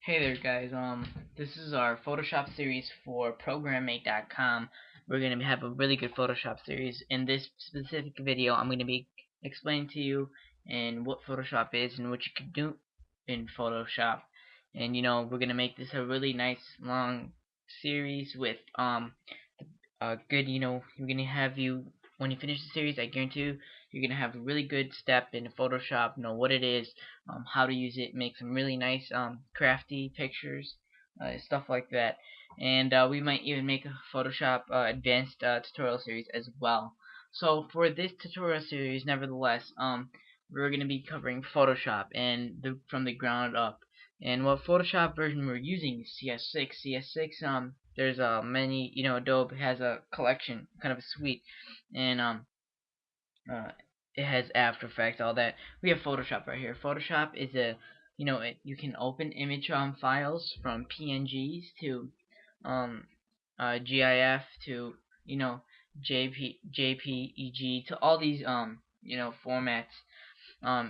Hey there guys, this is our Photoshop series for Programmate.com. We're going to have a really good Photoshop series. In this specific video, I'm going to be explaining to you and what Photoshop is and what you can do in Photoshop. And we're going to make this a really nice long series with good, we're going to have you, when you finish the series, I guarantee you're going to have a really good step in Photoshop, know what it is, how to use it, make some really nice crafty pictures, stuff like that. And we might even make a Photoshop advanced tutorial series as well. So for this tutorial series, nevertheless, we're going to be covering Photoshop and from the ground up. And what Photoshop version we're using is CS6. CS6, there's many, Adobe has a collection, kind of a suite, and uh, it has After Effects, all that. We have Photoshop right here. Photoshop is you can open image files from PNGs to GIF to JPEG to all these formats,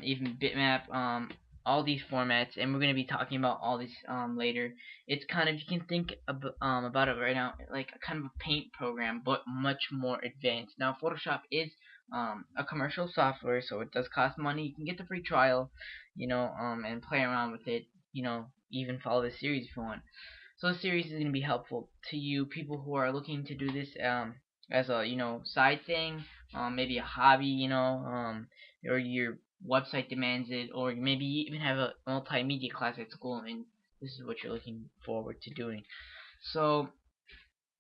even bitmap, all these formats, and we're going to be talking about all these later. It's kind of, you can think about it right now like a kind of a paint program, but much more advanced. Now Photoshop is a commercial software, so it does cost money. You can get the free trial, and play around with it, even follow the series if you want. So this series is going to be helpful to you people who are looking to do this as a side thing, maybe a hobby, or your website demands it, or maybe you even have a multimedia class at school and this is what you're looking forward to doing. So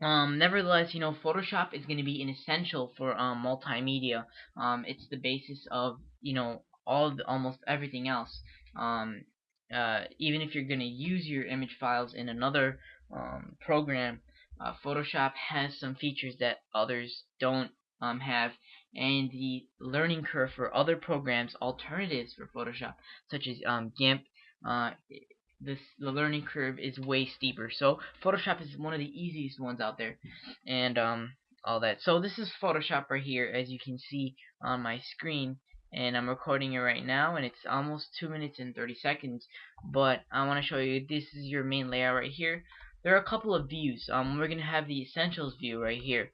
nevertheless, Photoshop is going to be an essential for multimedia. It's the basis of almost everything else. Even if you're going to use your image files in another program, Photoshop has some features that others don't have, and the learning curve for other programs, alternatives for Photoshop, such as GIMP, the learning curve is way steeper. So Photoshop is one of the easiest ones out there, and all that. So this is Photoshop right here, as you can see on my screen, and I'm recording it right now, and it's almost 2 minutes and 30 seconds. But I want to show you, this is your main layout right here. There are a couple of views. We're gonna have the Essentials view right here.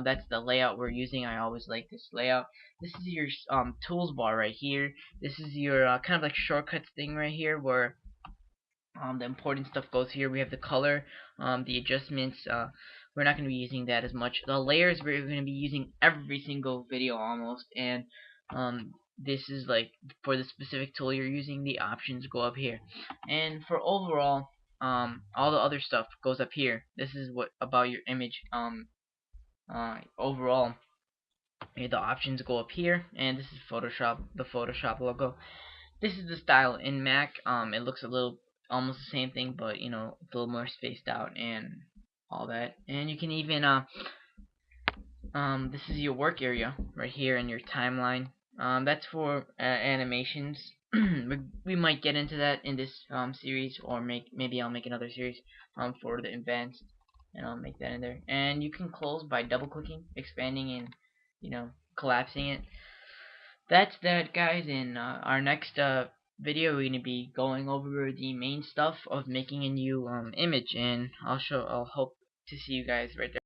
That's the layout we're using. I always like this layout. This is your tools bar right here. This is your kind of like shortcuts thing right here, where the important stuff goes here. We have the color, the adjustments. We're not going to be using that as much. The layers we're going to be using every single video almost, and this is like for the specific tool you're using. The options go up here, and for overall, all the other stuff goes up here. This is what about your image. Overall, the options go up here, and this is Photoshop, the Photoshop logo. This is the style in Mac. It looks a little almost the same thing, but it's a little more spaced out and all that. And you can even this is your work area right here in your timeline. That's for animations. we might get into that in this series, or maybe I'll make another series for the advanced, and I'll make that in there. And you can close by double clicking, expanding, and collapsing it. That's that, guys. In our next video, we're gonna be going over the main stuff of making a new image, and I'll hope to see you guys right there.